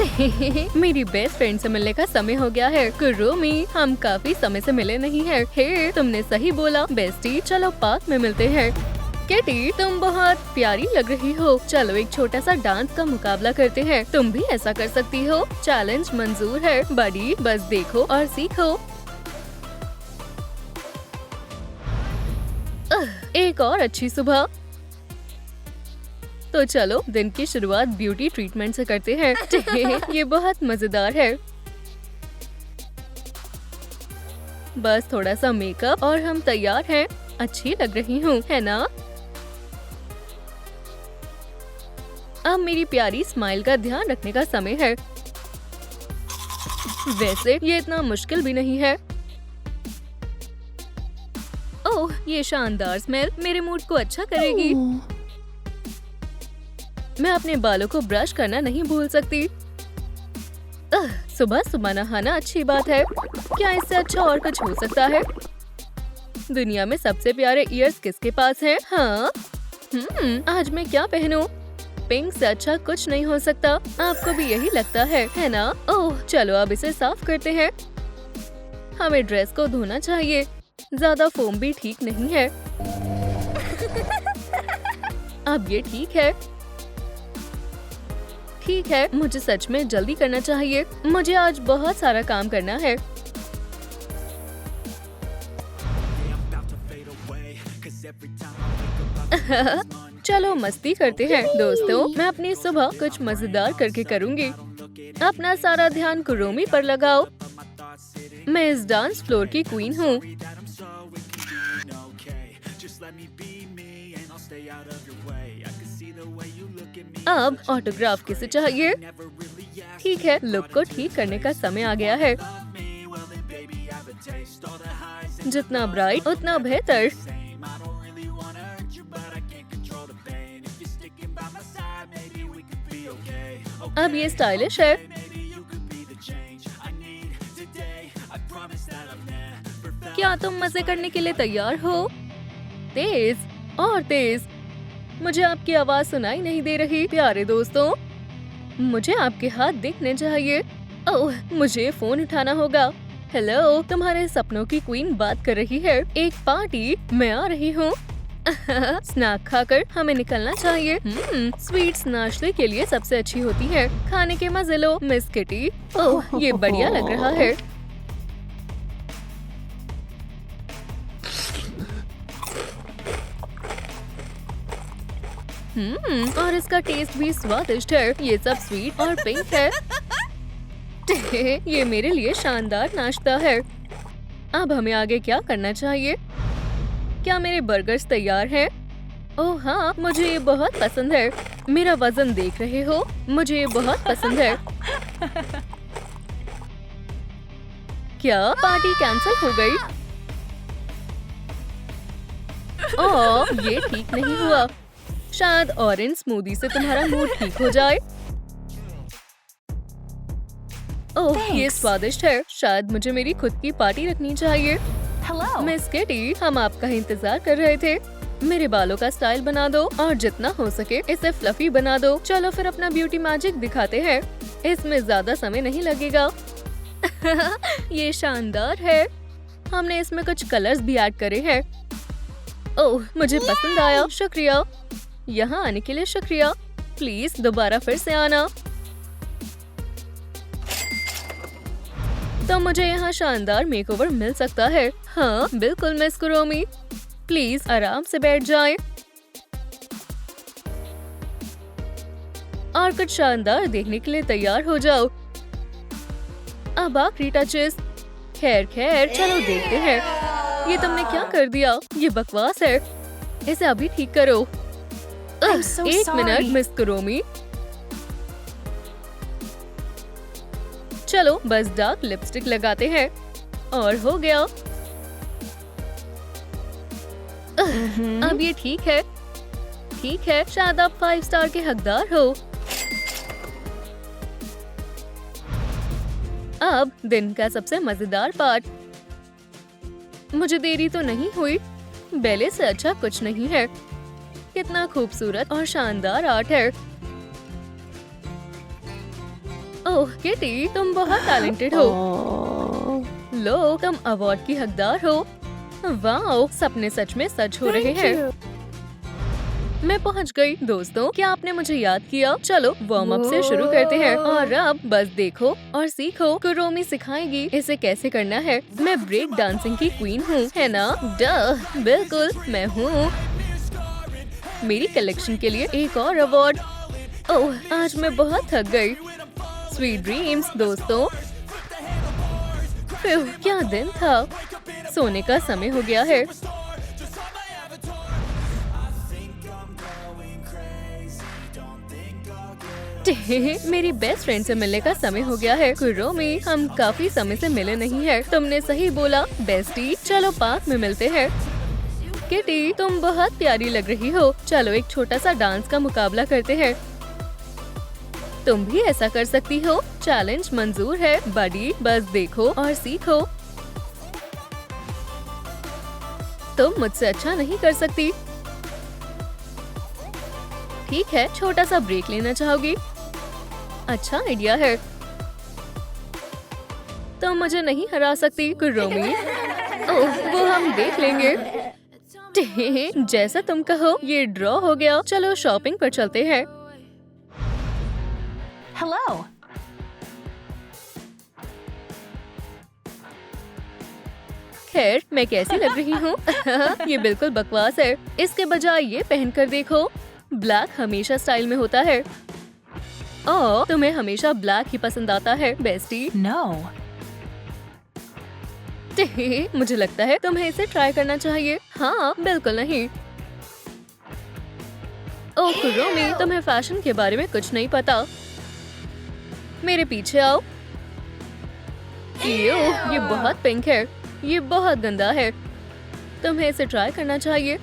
मेरी best friend से मिलने का समय हो गया है। कुरोमी, हम काफी समय से मिले नहीं हैं। हे, तुमने सही बोला बेस्टी, चलो पार्क में मिलते हैं। केटी, तुम बहुत प्यारी लग रही हो। चलो एक छोटा सा डांस का मुकाबला करते हैं। तुम भी ऐसा कर सकती हो। चैलेंज मंजूर है बड़ी, बस देखो और सीखो। एक और अच्छी सुबह। तो चलो दिन की शुरुआत ब्यूटी ट्रीटमेंट से करते हैं। ये बहुत मजेदार है। बस थोड़ा सा मेकअप और हम तैयार हैं। अच्छी लग रही हूँ, है ना? अब मेरी प्यारी स्माइल का ध्यान रखने का समय है। वैसे ये इतना मुश्किल भी नहीं है। ओह, ये शानदार स्मेल मेरे मूड को अच्छा करेगी। मैं अपने बालों को ब्रश करना नहीं भूल सकती। सुबह सुबह नहाना अच्छी बात है। क्या इससे अच्छा और कुछ हो सकता है? दुनिया में सबसे प्यारे ईयर्स किसके पास हैं? हाँ, आज मैं क्या पहनूं? पिंक से अच्छा कुछ नहीं हो सकता। आपको भी यही लगता है ना? ओह, चलो अब इसे साफ करते हैं। हमें ड्रेस को धोना चाहिए। ज्यादा फोम भी ठीक नहीं है। अब ये ठीक है। ठीक है, मुझे सच में जल्दी करना चाहिए। मुझे आज बहुत सारा काम करना है। चलो मस्ती करते हैं दोस्तों। मैं अपनी सुबह कुछ मजेदार करके करूँगी। अपना सारा ध्यान कुरोमी पर लगाओ। मैं इस डांस फ्लोर की क्वीन हूँ। अब ऑटोग्राफ किसे चाहिए? ठीक है, लुक को ठीक करने का समय आ गया है। जितना ब्राइट उतना बेहतर। अब ये स्टाइलिश है। क्या तुम मजे करने के लिए तैयार हो? तेज और तेज। मुझे आपकी आवाज सुनाई नहीं दे रही। प्यारे दोस्तों, मुझे आपके हाथ दिखने चाहिए। ओह, मुझे फोन उठाना होगा। हेलो, तुम्हारे सपनों की क्वीन बात कर रही है। एक पार्टी, मैं आ रही हूँ। स्नैक खाकर हमें निकलना चाहिए। स्वीट्स नाश्ते के लिए सबसे अच्छी होती है। खाने के मजे लो मिस किटी। ओह, ये बढ़िया लग रहा है। और इसका टेस्ट भी स्वादिष्ट है। ये सब स्वीट और पिंक है। ये मेरे लिए शानदार नाश्ता है। अब हमें आगे क्या करना चाहिए? क्या मेरे बर्गर्स तैयार हैं? ओह हाँ, मुझे ये बहुत पसंद है। मेरा वजन देख रहे हो? मुझे ये बहुत पसंद है। क्या पार्टी कैंसिल हो गई? ओह, ये ठीक नहीं हुआ। शायद ऑरेंज स्मूदी से तुम्हारा मूड ठीक हो जाए। ओह, ये स्वादिष्ट है। शायद मुझे मेरी खुद की पार्टी रखनी चाहिए। मिस किटी, हम आपका इंतजार कर रहे थे। मेरे बालों का स्टाइल बना दो और जितना हो सके इसे फ्लफी बना दो। चलो फिर अपना ब्यूटी मैजिक दिखाते हैं। इसमें ज्यादा समय नहीं लगेगा। ये शानदार है। हमने इसमें कुछ कलर्स भी ऐड करे हैं। ओह, मुझे पसंद आया। शुक्रिया। यहाँ आने के लिए शुक्रिया। प्लीज दोबारा फिर से आना। तो मुझे यहाँ शानदार मेकओवर मिल सकता है। हाँ बिल्कुल मिस कुरोमी। प्लीज आराम से बैठ जाएं। और कुछ शानदार देखने के लिए तैयार हो जाओ। अब आखिरी टचेस। खैर खैर, चलो देखते हैं। ये तुमने क्या कर दिया? ये बकवास है। इसे अभी ठीक करो। एक मिनट मिस कुरोमी। चलो बस डार्क लिपस्टिक लगाते हैं और हो गया। अब ये ठीक है। ठीक है, शायद आप 5 स्टार के हकदार हो। अब दिन का सबसे मजेदार पार्ट। मुझे देरी तो नहीं हुई। बेले से अच्छा कुछ नहीं है। कितना खूबसूरत और शानदार आर्ट है। ओह किटी, तुम बहुत टैलेंटेड हो। लो, तुम अवार्ड की हकदार हो। वाओ, सपने सच में सच हो रहे हैं। मैं पहुंच गई। दोस्तों, क्या आपने मुझे याद किया? चलो वार्म अप से शुरू करते हैं। और अब बस देखो और सीखो। कुरोमी सिखाएगी इसे कैसे करना है। मैं ब्रेक डांसिंग की क्वीन हूँ, है ना? डह, बिल्कुल मैं हूँ। मेरी कलेक्शन के लिए एक और अवार्ड। ओह, आज मैं बहुत थक गई। स्वीट ड्रीम्स दोस्तों। क्या दिन था। सोने का समय हो गया है। मेरी बेस्ट फ्रेंड से मिलने का समय हो गया है। कुरोमी, हम काफी समय से मिले नहीं हैं। तुमने सही बोला बेस्टी। चलो पार्क में मिलते हैं। किटी, तुम बहुत प्यारी लग रही हो। चलो एक छोटा सा डांस का मुकाबला करते हैं। तुम भी ऐसा कर सकती हो। चैलेंज मंजूर है बडी। बस देखो और सीखो। तुम मुझसे अच्छा नहीं कर सकती। ठीक है, छोटा सा ब्रेक लेना चाहोगी? अच्छा आइडिया है। तुम मुझे नहीं हरा सकती कुरोमी। ओह, वो हम देख लेंगे। जैसा तुम कहो। ये ड्रॉ हो गया। चलो शॉपिंग पर चलते हैं। Hello. खैर, मैं कैसी लग रही हूँ? ये बिल्कुल बकवास है। इसके बजाय ये पहन कर देखो। ब्लैक हमेशा स्टाइल में होता है। ओह, तुम्हें हमेशा ब्लैक ही पसंद आता है बेस्टी। No. मुझे लगता है तुम्हें इसे ट्राई करना चाहिए। हाँ, बिल्कुल नहीं। ओह कुरोमी, तुम्हें फैशन के बारे में कुछ नहीं पता। मेरे पीछे आओ। ये बहुत पिंक है। ये बहुत गंदा है। तुम्हें इसे ट्राई करना चाहिए।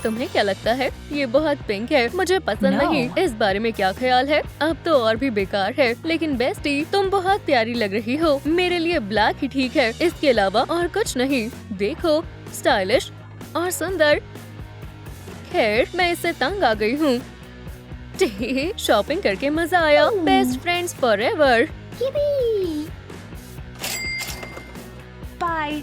तुम्हें क्या लगता है? ये बहुत पिंक है। मुझे पसंद No. नहीं। इस बारे में क्या ख्याल है? अब तो और भी बेकार है। लेकिन बेस्टी, तुम बहुत प्यारी लग रही हो। मेरे लिए ब्लैक ही ठीक है। इसके अलावा और कुछ नहीं। देखो, स्टाइलिश और सुंदर। खैर, मैं इससे तंग आ गई हूँ। शॉपिंग करके मजा आया। Best friends forever. Bye.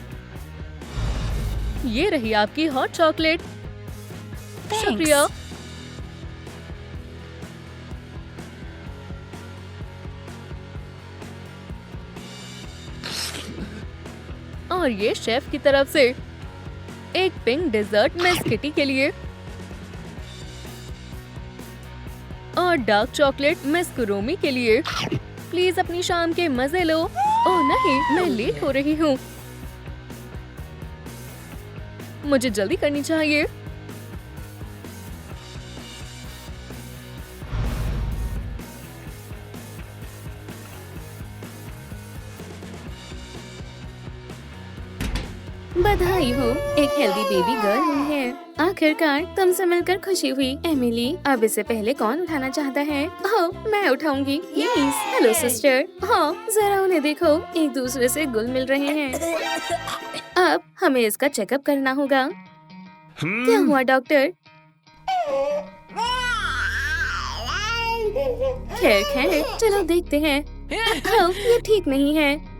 ये रही आपकी हॉट चॉकलेट। Thanks. शुक्रिया। और ये शेफ की तरफ से एक पिंक डेजर्ट मिस किटी के लिए। और डार्क चॉकलेट मिस कुरोमी के लिए। प्लीज अपनी शाम के मजे लो। ओह नहीं, मैं लेट हो रही हूँ। मुझे जल्दी करनी चाहिए। बधाई हो, एक हेल्दी बेबी गर्ल हुई है। आखिरकार तुमसे मिलकर खुशी हुई एमिली। अब इससे पहले कौन उठाना चाहता है? ओह, मैं उठाऊंगी। प्लीज। Hello sister. हाँ, जरा उन्हें देखो, एक दूसरे से घुल मिल रहे हैं। अब हमें इसका चेकअप करना होगा। क्या हुआ डॉक्टर? खैर खैर, चलो देखते हैं। ओह, ये ठीक नहीं है।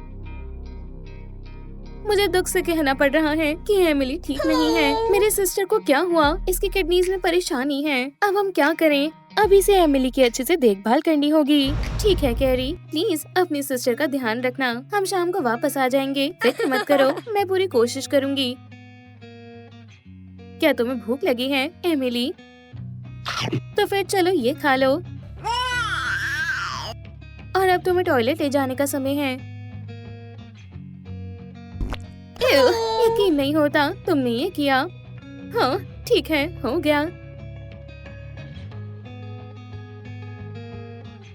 मुझे दुख से कहना पड़ रहा है कि एमिली ठीक नहीं है। मेरे सिस्टर को क्या हुआ? इसकी किडनीज में परेशानी है। अब हम क्या करें? अभी से एमिली की अच्छे से देखभाल करनी होगी। ठीक है कैरी, प्लीज अपनी सिस्टर का ध्यान रखना। हम शाम को वापस आ जाएंगे। फिक्र मत करो, मैं पूरी कोशिश करूंगी। क्या तुम्हें भूख लगी है एमिली? तो फिर चलो ये खा लो। और अब तुम्हें टॉयलेट ले जाने का समय है। यकीन नहीं होता तुमने ये किया। हाँ ठीक है, हो गया।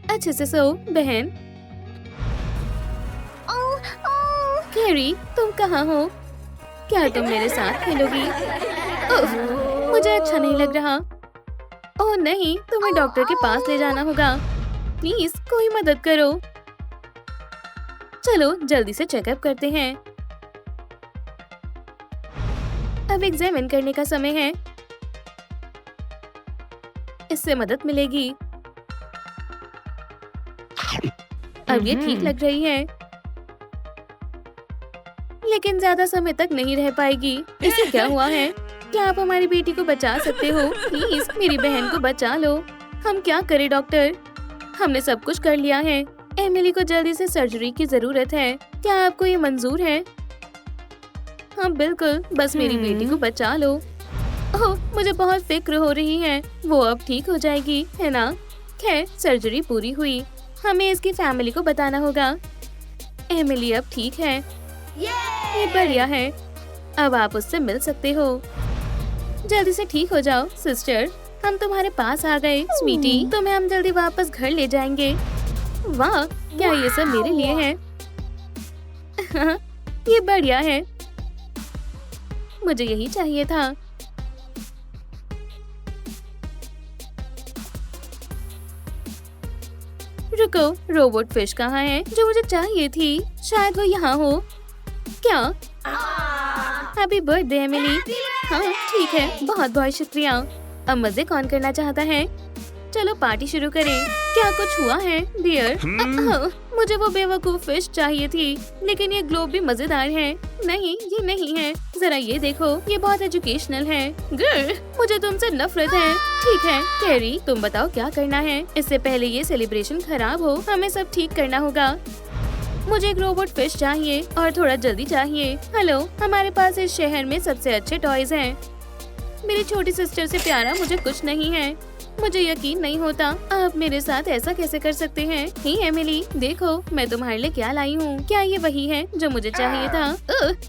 अच्छे से सो बहन। कैरी, तुम कहाँ हो? क्या तुम मेरे साथ खेलोगी? उफ, मुझे अच्छा नहीं लग रहा। ओह नहीं, तुम्हें डॉक्टर के पास ले जाना होगा। प्लीज कोई मदद करो। चलो जल्दी से चेकअप करते हैं। अब एग्जामिन करने का समय है। इससे मदद मिलेगी। अब ये ठीक लग रही है, लेकिन ज्यादा समय तक नहीं रह पाएगी। इसे क्या हुआ है? क्या आप हमारी बेटी को बचा सकते हो? प्लीज मेरी बहन को बचा लो। हम क्या करें डॉक्टर? हमने सब कुछ कर लिया है। एमिली को जल्दी से सर्जरी की जरूरत है। क्या आपको ये मंजूर है? हाँ बिल्कुल, बस मेरी बेटी को बचा लो। ओह, मुझे बहुत फिक्र हो रही है। वो अब ठीक हो जाएगी, है ना? खैर, सर्जरी पूरी हुई। हमें इसकी फैमिली को बताना होगा। एमिली अब ठीक है। ये बढ़िया है। अब आप उससे मिल सकते हो। जल्दी से ठीक हो जाओ सिस्टर। हम तुम्हारे पास आ गए स्वीटी। तुम्हें हम जल्दी वापस घर ले जाएंगे। वाह, क्या ये सब मेरे लिए है? ये बढ़िया है। मुझे यही चाहिए था। रुको, रोबोट फिश कहाँ है जो मुझे चाहिए थी? शायद वो यहाँ हो। क्या? Happy birthday Emily. हाँ ठीक है, बहुत बहुत शुक्रिया। अब मजे कौन करना चाहता है? चलो पार्टी शुरू करें। क्या कुछ हुआ है डियर? मुझे वो बेवकूफ फिश चाहिए थी, लेकिन ये ग्लोब भी मजेदार है। नहीं, ये नहीं है। जरा ये देखो, ये बहुत एजुकेशनल है। गर्ल, मुझे तुमसे नफरत है। ठीक है कैरी, तुम बताओ क्या करना है। इससे पहले ये सेलिब्रेशन खराब हो, हमें सब ठीक करना होगा। मुझे एक रोबोट फिश चाहिए और थोड़ा जल्दी चाहिए। हेलो, हमारे पास इस शहर में सबसे अच्छे टॉयज हैं। मेरी छोटी सिस्टर से प्यारा मुझे कुछ नहीं है। मुझे यकीन नहीं होता आप मेरे साथ ऐसा कैसे कर सकते हैं। हे एमिली, देखो मैं तुम्हारे लिए क्या लाई हूँ। क्या ये वही है जो मुझे चाहिए था?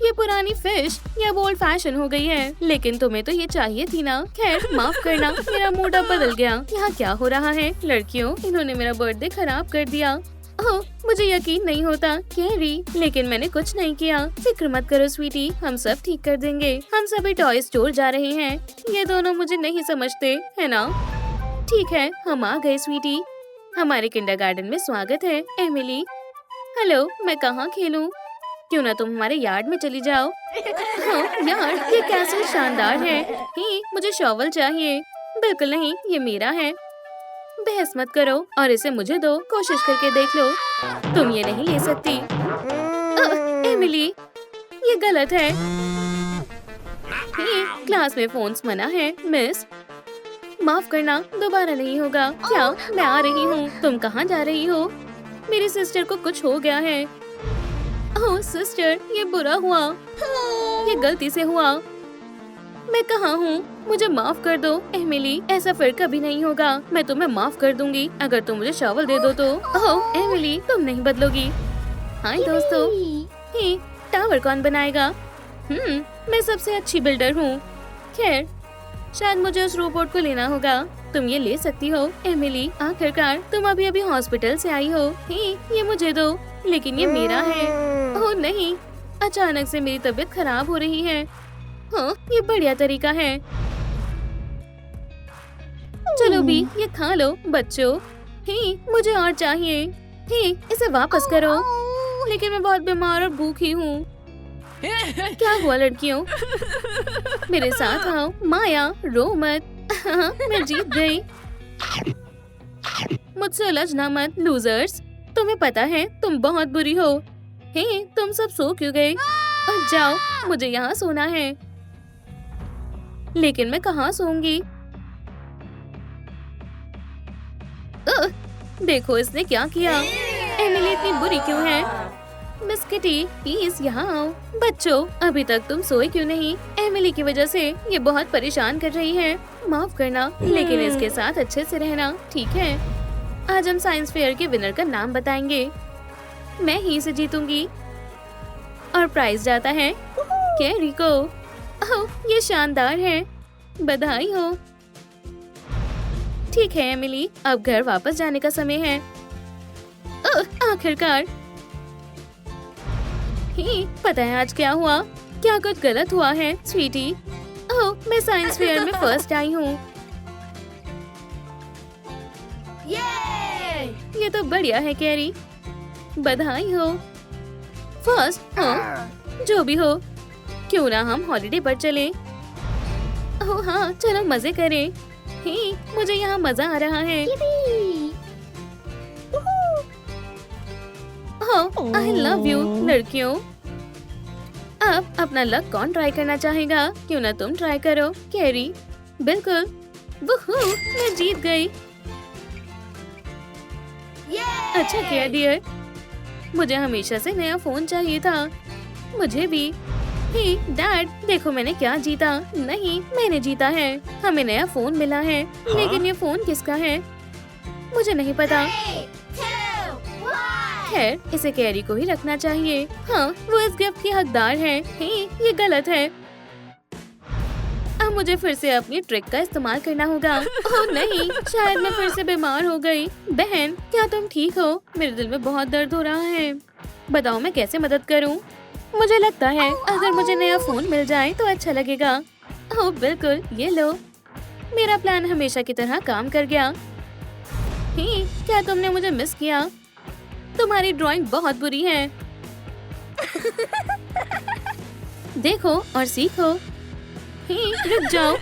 ये पुरानी फिश, ये अब ओल्ड फैशन हो गई है। लेकिन तुम्हें तो ये चाहिए थी ना। खैर माफ करना, मेरा मूड अब बदल गया। यहाँ क्या हो रहा है? लड़कियों, इन्होंने मेरा बर्थडे खराब कर दिया। ओह, मुझे यकीन नहीं होता कैरी, लेकिन मैंने कुछ नहीं किया। फिक्र मत करो स्वीटी, हम सब ठीक कर देंगे। हम सभी टॉय स्टोर जा रहे हैं। ये दोनों मुझे नहीं समझते, है ना? ठीक है, हम आ गए स्वीटी। हमारे किंडरगार्टन में स्वागत है एमिली। हेलो, मैं कहाँ खेलूं? क्यों ना तुम हमारे यार्ड में चली जाओ। हाँ यार, ये कैसे शानदार है। ही, मुझे शॉवल चाहिए। बिल्कुल नहीं, ये मेरा है। बहस मत करो और इसे मुझे दो। कोशिश करके देख लो। तुम ये नहीं ले सकती। एमिली, ये गलत है। क्लास में फोन्स मना है मिस। माफ करना, दोबारा नहीं होगा। क्या? मैं आ रही हूँ। तुम कहाँ जा रही हो? मेरी सिस्टर को कुछ हो गया है। ओह सिस्टर, ये बुरा हुआ। ये गलती से हुआ। मैं कहाँ हूँ? मुझे माफ कर दो एमिली, ऐसा फिर कभी नहीं होगा। मैं तुम्हें माफ कर दूंगी अगर तुम मुझे शॉवल दे दो तो। ओह एमिली, तुम नहीं बदलोगी। हाय दोस्तों। हे, टावर कौन बनाएगा? मैं सबसे अच्छी बिल्डर हूँ। खैर, शायद मुझे उस रोबोट को लेना होगा। तुम ये ले सकती हो एमिली। आखिरकार तुम अभी अभी हॉस्पिटल से आई हो। हे, ये मुझे दो। लेकिन ये मेरा है। ओह नहीं, अचानक से मेरी तबीयत खराब हो रही है। हाँ, ये बढ़िया तरीका है। चलो भी, ये खा लो बच्चों। हे, मुझे और चाहिए। हे, इसे वापस करो। लेकिन मैं बहुत बीमार और भूखी हूँ। क्या हुआ लड़कियों? मेरे साथ आओ। माया, रो मत। मैं जीत गई। मुझसे उलझना मत लूजर्स। तुम्हें पता है तुम बहुत बुरी हो। हे, तुम सब सो क्यों गए? जाओ, मुझे यहाँ सोना है। लेकिन मैं कहाँ सोऊंगी? देखो इसने क्या किया। एमिली इतनी बुरी क्यों है? मिस किटी, प्लीज यहाँ आओ। बच्चों, अभी तक तुम सोए क्यों नहीं? एमिली की वजह से ये बहुत परेशान कर रही है। माफ करना, लेकिन इसके साथ अच्छे से रहना, ठीक है? आज हम साइंस फेयर के विनर का नाम बताएंगे। मैं ही इसे जीतूंगी और प्राइज जाता है कैरी को। ओह, ये शानदार है। बधाई हो। ठीक है एमिली, अब घर वापस जाने का समय है। आखिरकार। पता है आज क्या हुआ? क्या कुछ गलत हुआ है स्वीटी? ओह, मैं साइंस फेयर में फर्स्ट आई हूँ। ये तो बढ़िया है कैरी, बधाई हो। फर्स्ट? हाँ, जो भी हो, क्यों ना हम हॉलिडे पर चलें? ओह हाँ, चलो मजे करें। हे, मुझे यहाँ मजा आ रहा है। आई लव यू लड़कियों। अब अपना लक कौन ट्राई करना चाहेगा? क्यों ना तुम ट्राई करो कैरी। बिल्कुल। वुहू, मैं जीत गई। अच्छा किया डियर। मुझे हमेशा से नया फोन चाहिए था। मुझे भी। हे डैड, देखो मैंने क्या जीता। नहीं, मैंने जीता है। हमें नया फोन मिला है। लेकिन ये फोन किसका है? मुझे नहीं पता। खैर, इसे कैरी को ही रखना चाहिए। हाँ, वो इस गिफ्ट की हकदार है। हे, ये गलत है। अब मुझे फिर से अपनी ट्रिक का इस्तेमाल करना होगा। ओह नहीं, शायद मैं फिर से बीमार हो गई। बहन, क्या तुम ठीक हो? मेरे दिल में बहुत दर्द हो रहा है। बताओ मैं कैसे मदद करूं? मुझे लगता है अगर मुझे नया फोन मिल जाए तो अच्छा लगेगा। ओह बिल्कुल, ये लो। मेरा प्लान हमेशा की तरह काम कर गया। हे, क्या तुमने मुझे मिस किया? तुम्हारी ड्राइंग बहुत बुरी है। देखो और सीखो। हे, रुक जाओ।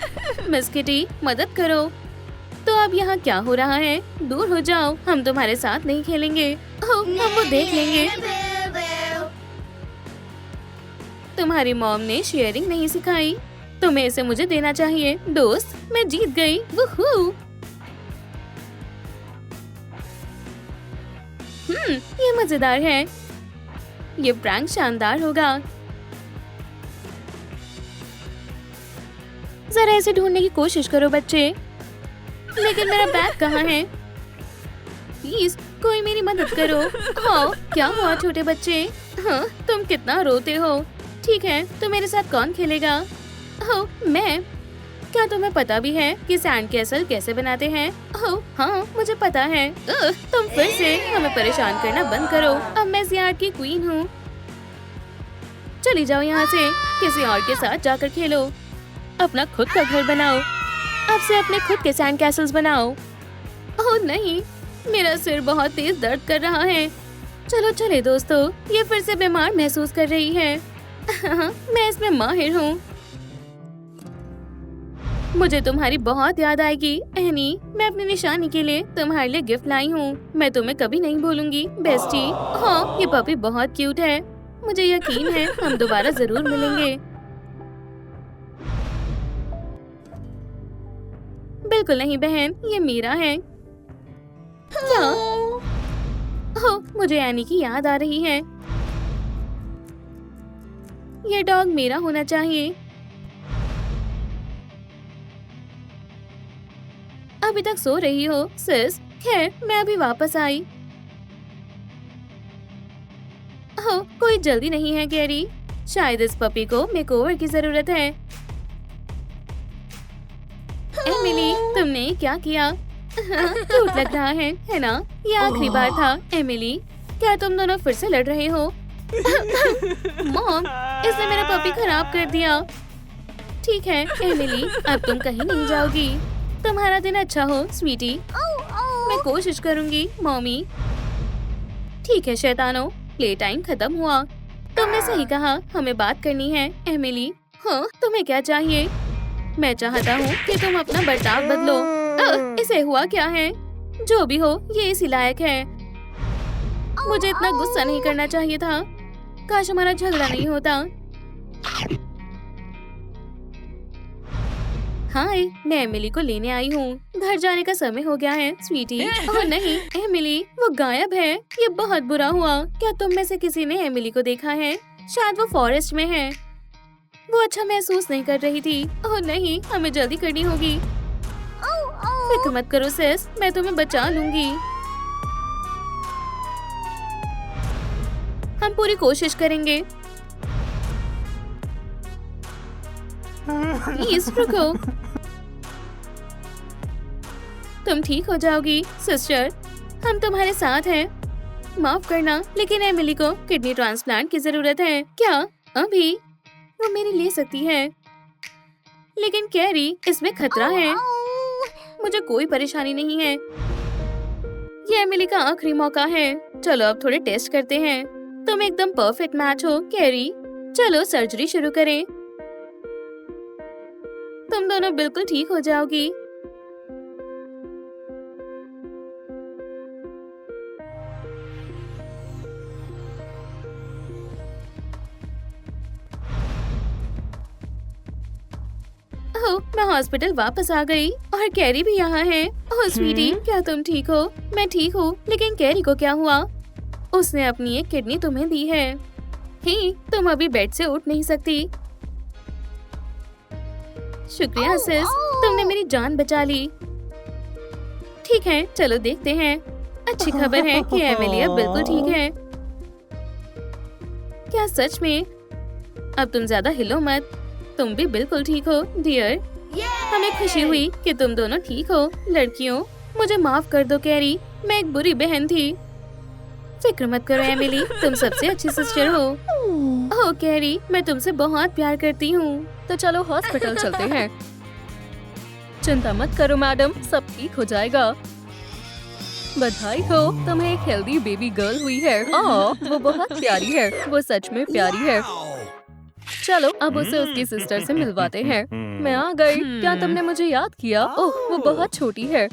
मिस किटी, मदद करो। तो अब यहाँ क्या हो रहा है? दूर हो जाओ, हम तुम्हारे साथ नहीं खेलेंगे। ओह, हम वो देख लेंगे। तुम्हारी मॉम ने शेयरिंग नहीं सिखाई। तुम्हें इसे मुझे देना चाहिए। दोस्त, मैं जीत गई। वुहू। ये मजेदार है। ये प्रैंक शानदार होगा। जरा इसे ढूंढने की कोशिश करो बच्चे। लेकिन मेरा बैग कहाँ है? प्लीज कोई मेरी मदद करो। हाँ, क्या हुआ छोटे बच्चे? हाँ, तुम कितना रोते हो। ठीक है, तो मेरे साथ कौन खेलेगा? ओह, मैं। क्या तुम्हें पता भी है कि सैंड कैसल कैसे बनाते हैं? ओह हाँ, मुझे पता है। तुम फिर से हमें परेशान करना बंद करो। अब मैं इस यार्ड की क्वीन हूँ। चली जाओ यहाँ से। किसी और के साथ जाकर खेलो। अपना खुद का घर बनाओ। अब से अपने खुद के सैंड कैसल्स बनाओ। ओह नहीं, मेरा सिर बहुत तेज दर्द कर रहा है। चलो चले दोस्तों, ये फिर से बीमार महसूस कर रही है। मैं इसमें माहिर हूँ। मुझे तुम्हारी बहुत याद आएगी एनी। मैं अपनी निशानी के लिए तुम्हारे लिए गिफ्ट लाई हूँ। मैं तुम्हें कभी नहीं भूलूंगी बेस्टी। हाँ, ये पपी बहुत क्यूट है। मुझे यकीन है हम दोबारा जरूर मिलेंगे। बिल्कुल नहीं बहन, ये मेरा है। क्या? ओह, मुझे एनी की याद आ रही है। ये डॉग मेरा होना चाहिए। अभी तक सो रही हो सिस? खैर, मैं अभी वापस आई। ओह, कोई जल्दी नहीं है गैरी। शायद इस पपी को मेकओवर की जरूरत है। एमिली, तुमने क्या किया? क्यूट लग रहा है ना? ये आखिरी बार था। एमिली, क्या तुम दोनों फिर से लड़ रहे हो? मॉम, इसने मेरा पपी खराब कर दिया। ठीक है एमिली, अब तुम कहीं नहीं जाओगी। तुम्हारा दिन अच्छा हो स्वीटी। मैं कोशिश करूंगी मॉमी। ठीक है शैतानो, प्ले टाइम खत्म हुआ। तुमने सही कहा, हमें बात करनी है एमिली। हाँ, तुम्हें क्या चाहिए? मैं चाहता हूँ कि तुम अपना बर्ताव बदलो। इसे हुआ क्या है? जो भी हो, ये इसी लायक है। मुझे इतना गुस्सा नहीं करना चाहिए था। काश हमारा झगड़ा नहीं होता। हाय, मैं एमिली को लेने आई हूँ। घर जाने का समय हो गया है स्वीटी। ओह नहीं एमिली, वो गायब है। ये बहुत बुरा हुआ। क्या तुम में से किसी ने एमिली को देखा है? शायद वो फॉरेस्ट में है। वो अच्छा महसूस नहीं कर रही थी। ओह नहीं, हमें जल्दी करनी होगी। फिक्र मत करो सिस, मैं तुम्हें बचा लूंगी। हम पूरी कोशिश करेंगे। प्लीज रुको। तुम ठीक हो जाओगी सिस्टर, हम तुम्हारे साथ हैं। माफ करना, लेकिन एमिली को किडनी ट्रांसप्लांट की जरूरत है। क्या अभी? वो मेरी ले सकती है, लेकिन कैरी, इसमें खतरा है। मुझे कोई परेशानी नहीं है। ये एमिली का आखिरी मौका है। चलो अब थोड़े टेस्ट करते हैं। तुम एकदम परफेक्ट मैच हो कैरी। चलो सर्जरी शुरू करें। तुम दोनों बिल्कुल ठीक हो जाओगी। मैं हॉस्पिटल वापस आ गई और कैरी भी यहाँ है। ओह स्वीटी, क्या तुम ठीक हो? मैं ठीक हूँ, लेकिन कैरी को क्या हुआ? उसने अपनी एक किडनी तुम्हें दी है। ही, तुम अभी बेड से उठ नहीं सकती। शुक्रिया सिस, तुमने मेरी जान बचा ली। ठीक है, चलो देखते हैं। अच्छी खबर है कि एमिली अब बिल्कुल ठीक है। क्या सच में? अब तुम ज्यादा हिलो मत। तुम भी बिल्कुल ठीक हो डियर। हमें खुशी हुई कि तुम दोनों ठीक हो। लड़कियों, मुझे माफ कर दो कैरी, मैं एक बुरी बहन थी। फिक्र मत करो एमिली, तुम सबसे अच्छी सिस्टर हो। ओह कैरी, मैं तुमसे बहुत प्यार करती हूँ। तो चलो हॉस्पिटल चलते हैं। चिंता मत करो मैडम, सब ठीक हो जाएगा। बधाई हो, तुम्हें एक हेल्दी बेबी गर्ल हुई है। वो बहुत प्यारी है, वो सच में प्यारी है। चलो अब उसे उसकी सिस्टर से मिलवाते हैं। मैं आ गई। क्या तुमने मुझे याद किया? ओह, वो बहुत छोटी है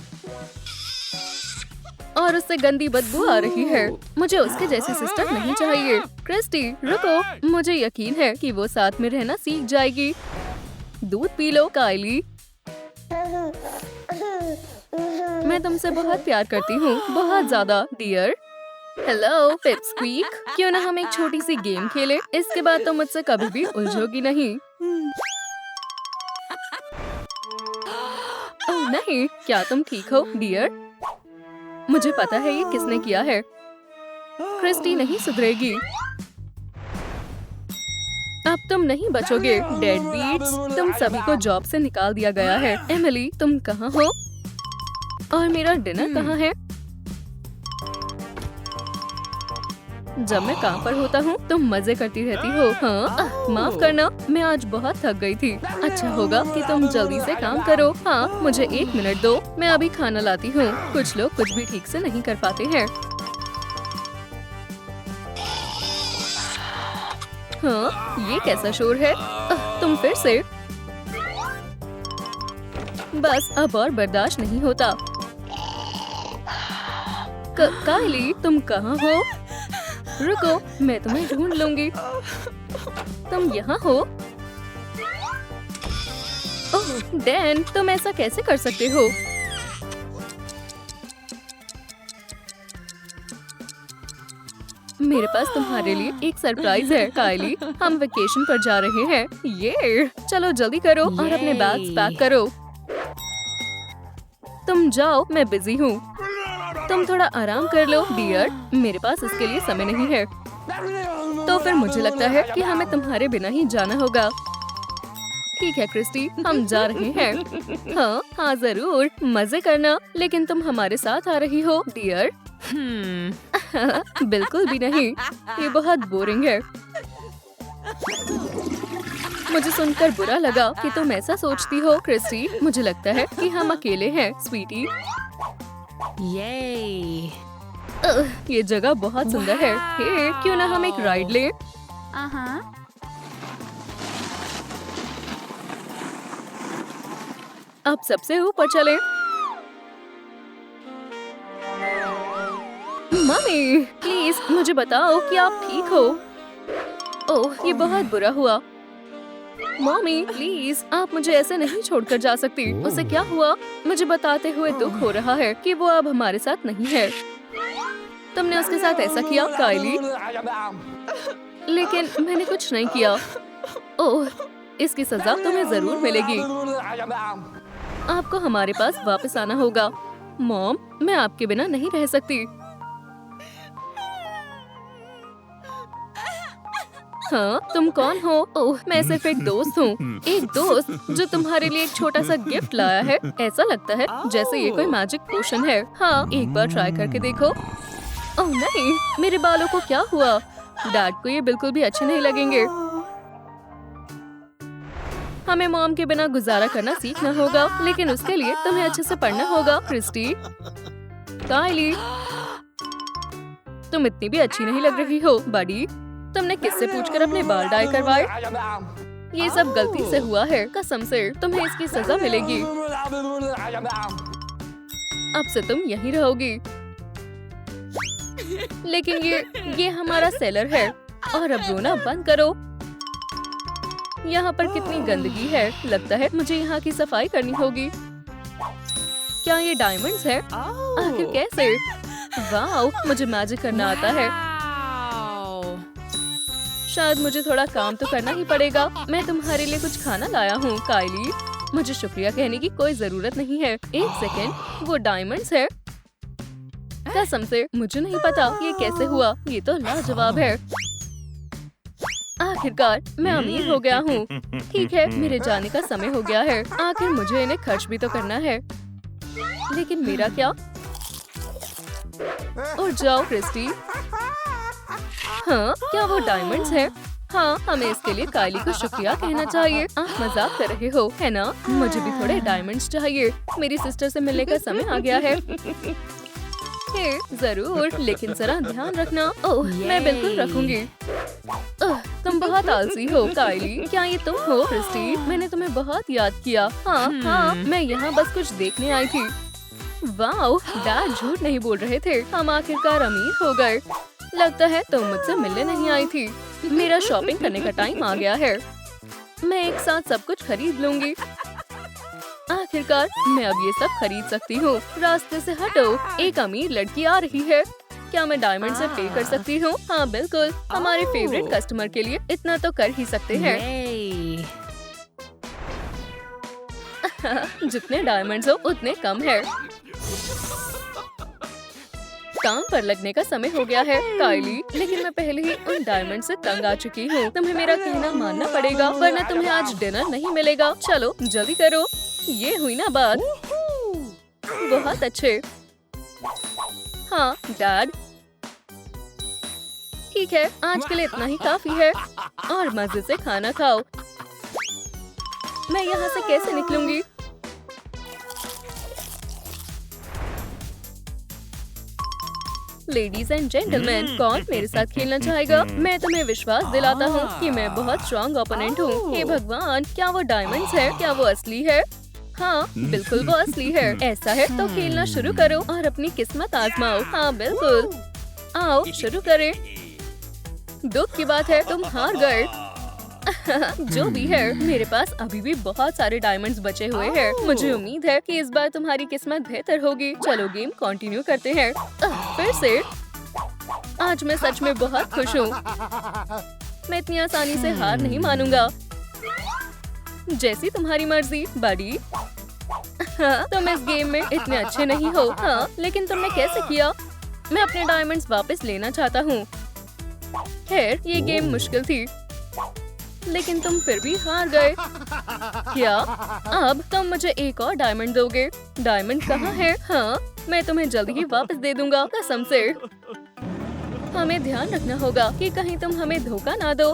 और उससे गंदी बदबू आ रही है। मुझे उसके जैसी सिस्टर नहीं चाहिए। क्रिस्टी रुको, मुझे यकीन है कि वो साथ में रहना सीख जाएगी। दूध पी लो कायली। मैं तुमसे बहुत प्यार करती हूँ, बहुत ज्यादा डियर। हेलो पिपस्क्वीक, क्यों ना हम एक छोटी सी गेम खेलें? इसके बाद तो मुझसे कभी भी उलझोगी नहीं। ओह नहीं, क्या तुम ठीक हो डियर? मुझे पता है ये किसने किया है। क्रिस्टी नहीं सुधरेगी। अब तुम नहीं बचोगे डेड बीट्स। तुम सभी को जॉब से निकाल दिया गया है। एमिली, तुम कहाँ हो? और मेरा डिनर कहाँ है? जब मैं काम पर होता हूँ तुम मजे करती रहती हो। हाँ, माफ करना, मैं आज बहुत थक गई थी। अच्छा होगा कि तुम जल्दी से काम करो। हाँ, मुझे 1 मिनट दो, मैं अभी खाना लाती हूँ। कुछ लोग कुछ भी ठीक से नहीं कर पाते हैं। हाँ, ये कैसा शोर है? तुम फिर से? बस अब और बर्दाश्त नहीं होता। कायली, तुम कहाँ हो? रुको, मैं तुम्हें ढूंढ लूंगी। तुम यहाँ हो? ओह डैन, तुम ऐसा कैसे कर सकते हो? मेरे पास तुम्हारे लिए एक सरप्राइज है कायली। हम वेकेशन पर जा रहे हैं। ये चलो जल्दी करो और अपने बैग्स पैक करो। तुम जाओ, मैं बिजी हूँ। तुम थोड़ा आराम कर लो डियर, मेरे पास इसके लिए समय नहीं है। तो फिर मुझे लगता है कि हमें तुम्हारे बिना ही जाना होगा। ठीक है क्रिस्टी, हम जा रहे हैं। हाँ जरूर, मजे करना। लेकिन तुम हमारे साथ आ रही हो डियर? बिल्कुल भी नहीं, ये बहुत बोरिंग है। मुझे सुनकर बुरा लगा कि तुम ऐसा सोचती हो क्रिस्टी। मुझे लगता है कि हम अकेले हैं स्वीटी। ये जगह बहुत सुंदर है। हे, क्यों ना हम एक राइड लें? अब सबसे ऊपर चलें। मम्मी प्लीज मुझे बताओ कि आप ठीक हो। ओह, ये बहुत बुरा हुआ। मम्मी प्लीज, आप मुझे ऐसे नहीं छोड़कर जा सकती। उसे क्या हुआ? मुझे बताते हुए दुख हो रहा है कि वो अब हमारे साथ नहीं है। तुमने उसके साथ ऐसा किया कायली? लेकिन मैंने कुछ नहीं किया। ओह, इसकी सजा तुम्हें जरूर मिलेगी। आपको हमारे पास वापस आना होगा। मॉम, मैं आपके बिना नहीं रह सकती। हाँ, तुम कौन हो? ओह, मैं सिर्फ एक दोस्त हूँ। एक दोस्त जो तुम्हारे लिए एक छोटा सा गिफ्ट लाया है। ऐसा लगता है जैसे ये कोई मैजिक पोशन है। हाँ, एक बार ट्राई करके देखो। ओह नहीं, मेरे बालों को क्या हुआ? डैड को ये बिल्कुल भी अच्छे नहीं लगेंगे। हमें मॉम के बिना गुजारा करना सीखना होगा, लेकिन उसके लिए तुम्हें अच्छे से पढ़ना होगा क्रिस्टी। कायली, तुम इतनी भी अच्छी नहीं लग रही हो बडी। तुमने किससे पूछकर अपने बाल डाई करवाए? ये सब गलती से हुआ है, कसम से। तुम्हें इसकी सजा मिलेगी। अब से तुम यहीं रहोगी। लेकिन ये हमारा सेलर है। और अब रोना बंद करो। यहाँ पर कितनी गंदगी है। लगता है मुझे यहाँ की सफाई करनी होगी। क्या ये डायमंड्स है? आखिर कैसे? वाओ, मुझे मैजिक करना आता है। शायद मुझे थोड़ा काम तो करना ही पड़ेगा। मैं तुम्हारे लिए कुछ खाना लाया हूँ काइली। मुझे शुक्रिया कहने की कोई जरूरत नहीं है। एक सेकेंड, वो डायमंड्स है? कसम से मुझे नहीं पता ये कैसे हुआ। ये तो लाजवाब है। आखिरकार मैं अमीर हो गया हूँ। ठीक है, मेरे जाने का समय हो गया है। आखिर मुझे इन्हें खर्च भी तो करना है। लेकिन मेरा क्या? उठ जाओ क्रिस्टी। हाँ, क्या वो डायमंड्स है? हाँ, हमें इसके लिए काइली को शुक्रिया कहना चाहिए। आप मजाक कर रहे हो, है ना? मुझे भी थोड़े डायमंड्स चाहिए। मेरी सिस्टर से मिलने का समय आ गया है। जरूर, लेकिन जरा ध्यान रखना। ओह, मैं बिल्कुल रखूंगी। तुम बहुत आलसी हो काइली। क्या ये तुम हो क्रिस्टी? मैंने तुम्हें बहुत याद किया। हाँ, मैं यहाँ बस कुछ देखने आई थी। वाओ, डैड झूठ नहीं बोल रहे थे। हम आखिरकार अमीर हो गए। लगता है तुम मुझसे मिलने नहीं आई थी। मेरा शॉपिंग करने का टाइम आ गया है। मैं एक साथ सब कुछ खरीद लूंगी। आखिरकार मैं अब ये सब खरीद सकती हूँ। रास्ते से हटो, एक अमीर लड़की आ रही है। क्या मैं डायमंड से पे कर सकती हूँ? हाँ बिल्कुल, हमारे फेवरेट कस्टमर के लिए इतना तो कर ही सकते हैं। जितने डायमंड्स हो उतने कम है। काम पर लगने का समय हो गया है काइली, लेकिन मैं पहले ही उन डायमंड से तंग आ चुकी हूँ। तुम्हें मेरा कहना मानना पड़ेगा, वरना तुम्हें आज डिनर नहीं मिलेगा। चलो जल्दी करो। ये हुई ना बात। बहुत अच्छे। हाँ डैड, ठीक है, आज के लिए इतना ही काफी है। और मजे से खाना खाओ। मैं यहाँ से कैसे निकलूंगी? लेडीज एंड जेंटलमैन, कौन मेरे साथ खेलना चाहेगा? मैं तुम्हें विश्वास दिलाता हूँ कि मैं बहुत स्ट्रॉन्ग ओपोनेंट हूँ। हे भगवान, क्या वो डायमंड्स है? क्या वो असली है? हाँ बिल्कुल, वो असली है। ऐसा है तो खेलना शुरू करो और अपनी किस्मत आजमाओ। हाँ बिल्कुल, आओ शुरू करें। दुख की बात है, तुम हार गए। जो भी है, मेरे पास अभी भी बहुत सारे डायमंड्स बचे हुए हैं। मुझे उम्मीद है कि इस बार तुम्हारी किस्मत बेहतर होगी। चलो गेम कंटिन्यू करते हैं। फिर से आज मैं सच में बहुत खुश हूँ। मैं इतनी आसानी से हार नहीं मानूंगा। जैसी तुम्हारी मर्जी बड़ी। तुम इस गेम में इतने अच्छे नहीं हो। हाँ, लेकिन तुमने कैसे किया? मैं अपने डायमंड्स वापस लेना चाहता हूँ। खैर, ये गेम मुश्किल थी, लेकिन तुम फिर भी हार गए। क्या? अब तुम मुझे एक और डायमंड दोगे? डायमंड कहाँ है? हाँ, मैं तुम्हें जल्द ही वापस दे दूंगा, कसम से। हमें ध्यान रखना होगा कि कहीं तुम हमें धोखा ना दो।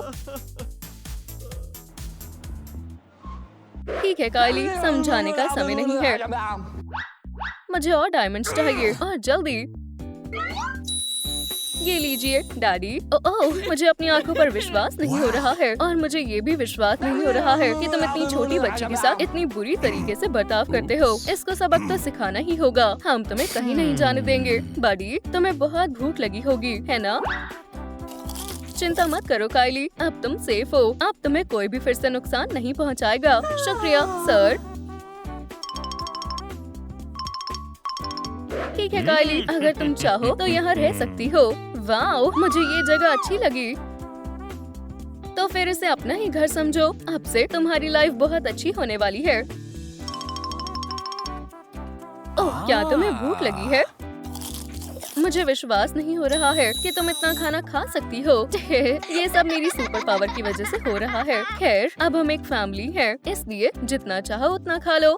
ठीक है काइली, समझाने का समय नहीं है। मुझे और डायमंड्स चाहिए और जल्दी। ये लीजिए डैडी। ओह, मुझे अपनी आंखों पर विश्वास नहीं हो रहा है, और मुझे ये भी विश्वास नहीं हो रहा है कि तुम इतनी छोटी बच्ची के साथ इतनी बुरी तरीके से बर्ताव करते हो। इसको सबक तो सिखाना ही होगा। हम तुम्हें कहीं नहीं जाने देंगे। बड़ी, तुम्हें बहुत भूख लगी होगी, है ना? चिंता मत करो काइली, अब तुम सेफ हो। अब तुम्हें कोई भी फिर से नुकसान नहीं पहुंचाएगा। शुक्रिया सर। ठीक है काइली, अगर तुम चाहो तो यहाँ रह सकती हो। वाओ, मुझे ये जगह अच्छी लगी। तो फिर इसे अपना ही घर समझो। अब से तुम्हारी लाइफ बहुत अच्छी होने वाली है। ओह, क्या तुम्हें भूख लगी है? मुझे विश्वास नहीं हो रहा है कि तुम इतना खाना खा सकती हो। ये सब मेरी सुपर पावर की वजह से हो रहा है। खैर, अब हम एक फैमिली है, इसलिए जितना चाहो उतना खा लो।